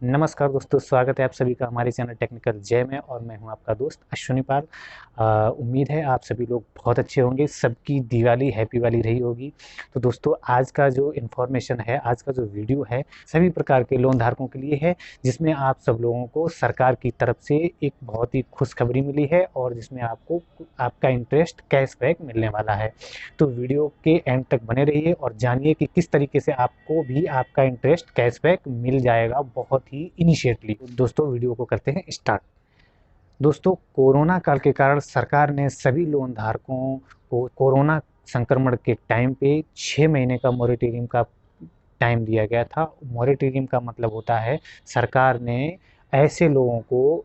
नमस्कार दोस्तों, स्वागत है आप सभी का हमारे चैनल टेक्निकल जय में। और मैं हूं आपका दोस्त अश्विनी पाल। उम्मीद है आप सभी लोग बहुत अच्छे होंगे, सबकी दिवाली हैप्पी वाली रही होगी। तो दोस्तों, आज का जो इन्फॉर्मेशन है, आज का जो वीडियो है, सभी प्रकार के लोन धारकों के लिए है, जिसमें आप सब लोगों को सरकार की तरफ से एक बहुत ही खुशखबरी मिली है और जिसमें आपको आपका इंटरेस्ट कैशबैक मिलने वाला है। तो वीडियो के एंड तक बने रहिए और जानिए कि किस तरीके से आपको भी आपका इंटरेस्ट कैशबैक मिल जाएगा बहुत ही इनिशिएटली। दोस्तों, वीडियो को करते हैं स्टार्ट। दोस्तों, कोरोना काल के कारण सरकार ने सभी लोन धारकों को कोरोना संक्रमण के टाइम पे 6 महीने का मोरेटोरियम का टाइम दिया गया था। मोरेटोरियम का मतलब होता है, सरकार ने ऐसे लोगों को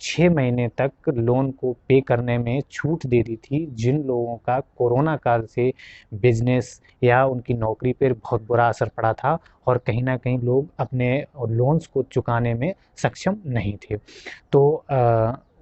6 महीने तक लोन को पे करने में छूट दे दी थी जिन लोगों का कोरोना काल से बिजनेस या उनकी नौकरी पर बहुत बुरा असर पड़ा था और कहीं ना कहीं लोग अपने लोन्स को चुकाने में सक्षम नहीं थे। तो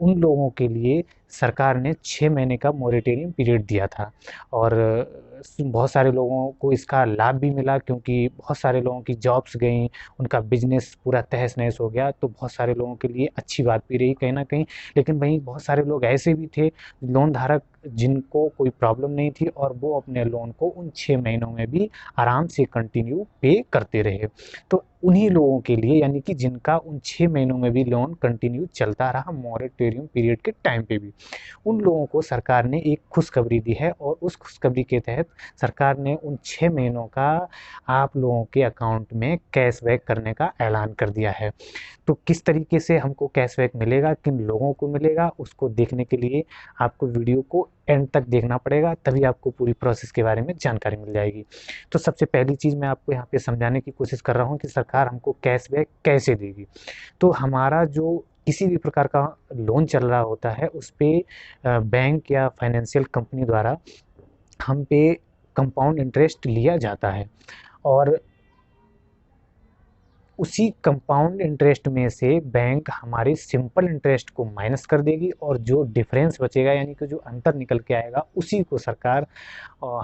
उन लोगों के लिए सरकार ने 6 महीने का मोरेटोरियम पीरियड दिया था। और बहुत सारे लोगों को इसका लाभ भी मिला, क्योंकि बहुत सारे लोगों की जॉब्स गई, उनका बिजनेस पूरा तहस नहस हो गया। तो बहुत सारे लोगों के लिए अच्छी बात भी रही कहीं ना कहीं। लेकिन वहीं बहुत सारे लोग ऐसे भी थे, लोन धारक, जिनको कोई प्रॉब्लम नहीं थी और वो अपने लोन को उन 6 महीनों में भी आराम से कंटिन्यू पे करते रहे। तो उन्हीं लोगों के लिए, यानी कि जिनका उन 6 महीनों में भी लोन कंटिन्यू चलता रहा मोरेटोरियम पीरियड के टाइम पे भी, उन लोगों को सरकार ने एक खुशखबरी दी है। और उस खुशखबरी के तहत सरकार ने उन 6 महीनों का आप लोगों के अकाउंट में कैशबैक करने का ऐलान कर दिया है। तो किस तरीके से हमको कैशबैक मिलेगा, किन लोगों को मिलेगा, उसको देखने के लिए आपको वीडियो को एंड तक देखना पड़ेगा, तभी आपको पूरी प्रोसेस के बारे में जानकारी मिल जाएगी। तो सबसे पहली चीज़ मैं आपको यहाँ पे समझाने की कोशिश कर रहा हूँ कि सरकार हमको कैशबैक कैसे देगी। तो हमारा जो किसी भी प्रकार का लोन चल रहा होता है, उस पे बैंक या फाइनेंशियल कंपनी द्वारा हम पे कंपाउंड इंटरेस्ट लिया जाता है। और उसी कंपाउंड इंटरेस्ट में से बैंक हमारे सिंपल इंटरेस्ट को माइनस कर देगी और जो डिफरेंस बचेगा, यानी कि जो अंतर निकल के आएगा, उसी को सरकार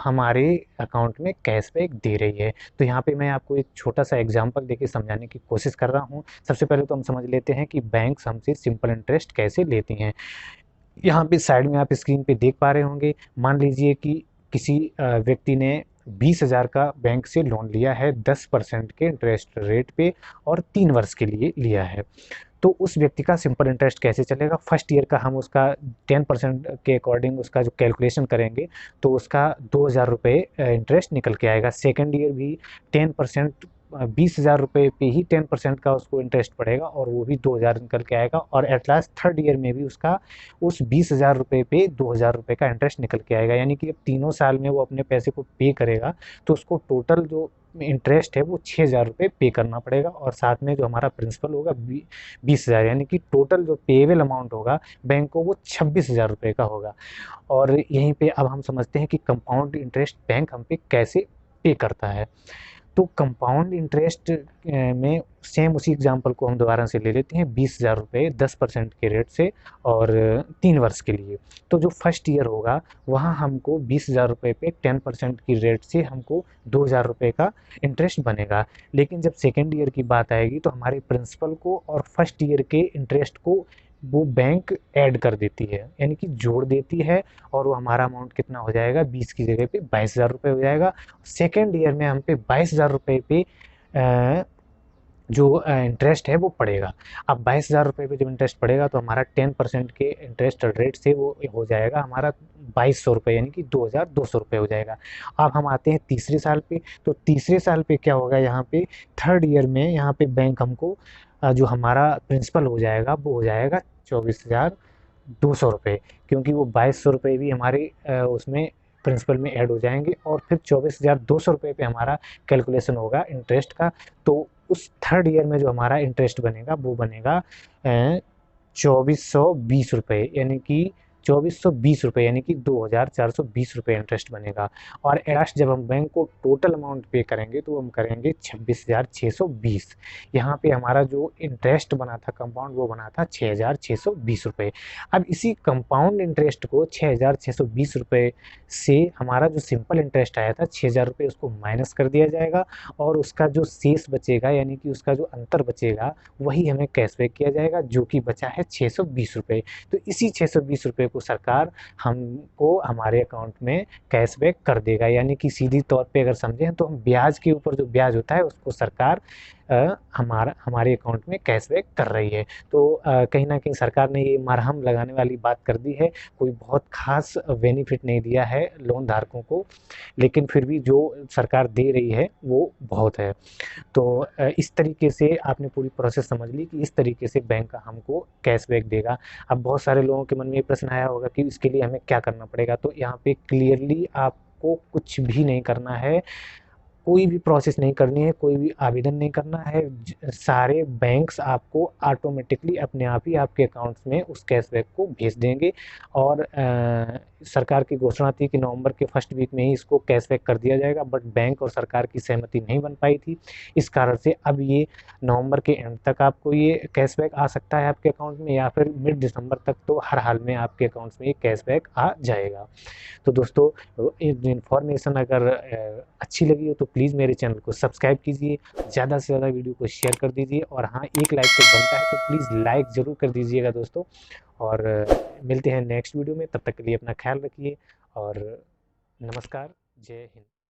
हमारे अकाउंट में कैशबैक दे रही है। तो यहाँ पे मैं आपको एक छोटा सा एग्जांपल देके समझाने की कोशिश कर रहा हूँ। सबसे पहले तो हम समझ लेते हैं कि बैंक हमसे सिंपल इंटरेस्ट कैसे लेती हैं। यहाँ पे साइड में आप स्क्रीन पे देख पा रहे होंगे, मान लीजिए कि किसी व्यक्ति ने 20,000 का बैंक से लोन लिया है 10% के इंटरेस्ट रेट पे और 3 वर्ष के लिए लिया है। तो उस व्यक्ति का सिंपल इंटरेस्ट कैसे चलेगा, फर्स्ट ईयर का हम उसका 10% के अकॉर्डिंग उसका जो कैलकुलेशन करेंगे, तो उसका 2,000 रुपये इंटरेस्ट निकल के आएगा। सेकेंड ईयर भी 10%, 20,000 रुपये पे ही 10% का उसको इंटरेस्ट पड़ेगा और वो भी 2,000 निकल के आएगा। और एट लास्ट थर्ड ईयर में भी उसका उस 20,000 रुपये पे 2,000 रुपये का इंटरेस्ट निकल के आएगा। यानी कि जब तीनों साल में वो अपने पैसे को पे करेगा, तो उसको टोटल जो इंटरेस्ट है वो 6,000 रुपये पे करना पड़ेगा। और साथ में जो हमारा प्रिंसिपल होगा 20,000, यानी कि टोटल जो पेएबल अमाउंट होगा बैंक को वो 26,000 रुपये का होगा। और यहीं पे अब हम समझते हैं कि कंपाउंड इंटरेस्ट बैंक हम पे कैसे पे करता है। तो कंपाउंड इंटरेस्ट में सेम उसी एग्जांपल को हम दोबारा से ले लेते हैं, 20,000 रुपये 10% के रेट से और 3 वर्ष के लिए। तो जो फर्स्ट ईयर होगा वहाँ हमको 20,000 रुपये पे 10% की रेट से हमको 2,000 रुपये का इंटरेस्ट बनेगा। लेकिन जब सेकेंड ईयर की बात आएगी तो हमारे प्रिंसिपल को और फर्स्ट ईयर के इंटरेस्ट को वो बैंक ऐड कर देती है, यानी कि जोड़ देती है। और वो हमारा अमाउंट कितना हो जाएगा, 20 की जगह पे 22,000 रुपये हो जाएगा। सेकेंड ईयर में हम पे 22,000 रुपये पे जो इंटरेस्ट है वो पड़ेगा। अब 22,000 रुपये पे जब इंटरेस्ट पड़ेगा तो हमारा 10% के इंटरेस्ट रेट से वो हो जाएगा हमारा 2,200 रुपये, यानी कि 2,200 रुपये हो जाएगा। अब हम आते हैं तीसरे साल पे। तो तीसरे साल पे क्या होगा, यहाँ पे थर्ड ईयर में यहाँ पे बैंक हमको जो हमारा प्रिंसिपल हो जाएगा वो हो जाएगा 24,200 रुपये, क्योंकि वो 2,200 रुपये भी हमारे उसमें प्रिंसिपल में ऐड हो जाएंगे। और फिर 24,200 रुपये पे हमारा कैलकुलेशन होगा इंटरेस्ट का। तो उस थर्ड ईयर में जो हमारा इंटरेस्ट बनेगा वो बनेगा 2,420 रुपये, यानी कि ₹2420 यानी कि ₹2420 इंटरेस्ट बनेगा। और एडलास्ट जब हम बैंक को टोटल अमाउंट पे करेंगे तो हम करेंगे 26,620। यहाँ पे हमारा जो इंटरेस्ट बना था कंपाउंड वो बना था ₹6,620। अब इसी कंपाउंड इंटरेस्ट को ₹6,620 से हमारा जो सिंपल इंटरेस्ट आया था ₹6,000 उसको माइनस कर दिया जाएगा और उसका जो शेष बचेगा यानी कि उसका जो अंतर बचेगा वही हमें कैशबैक किया जाएगा, जो कि बचा है ₹620। तो इसी ₹620 को सरकार हमको हमारे अकाउंट में कैशबैक कर देगा, यानी कि सीधी तौर पे अगर समझें तो हम ब्याज के ऊपर जो ब्याज होता है उसको सरकार हमारे अकाउंट में कैशबैक कर रही है। तो कहीं ना कहीं सरकार ने ये मरहम लगाने वाली बात कर दी है। कोई बहुत खास बेनिफिट नहीं दिया है लोन धारकों को, लेकिन फिर भी जो सरकार दे रही है वो बहुत है। तो इस तरीके से आपने पूरी प्रोसेस समझ ली कि इस तरीके से बैंक हमको कैशबैक देगा। अब बहुत सारे लोगों के मन में ये प्रश्न आया होगा कि इसके लिए हमें क्या करना पड़ेगा। तो यहाँ पे क्लियरली आपको कुछ भी नहीं करना है, कोई भी प्रोसेस नहीं करनी है, कोई भी आवेदन नहीं करना है। सारे बैंक्स आपको ऑटोमेटिकली अपने आप ही आपके अकाउंट्स में उस कैशबैक को भेज देंगे। और सरकार की घोषणा थी कि नवंबर के फर्स्ट वीक में ही इसको कैशबैक कर दिया जाएगा, बट बैंक और सरकार की सहमति नहीं बन पाई थी। इस कारण से अब ये नवंबर के एंड तक आपको ये कैशबैक आ सकता है आपके अकाउंट में, या फिर मिड दिसंबर तक तो हर हाल में आपके अकाउंट्स में ये कैशबैक आ जाएगा। तो दोस्तों, इन्फॉर्मेशन अगर अच्छी लगी हो तो प्लीज़ मेरे चैनल को सब्सक्राइब कीजिए, ज़्यादा से ज़्यादा वीडियो को शेयर कर दीजिए, और हाँ, एक लाइक तो बनता है तो प्लीज़ लाइक ज़रूर कर दीजिएगा दोस्तों। और मिलते हैं नेक्स्ट वीडियो में, तब तक के लिए अपना ख्याल रखिए और नमस्कार, जय हिंद।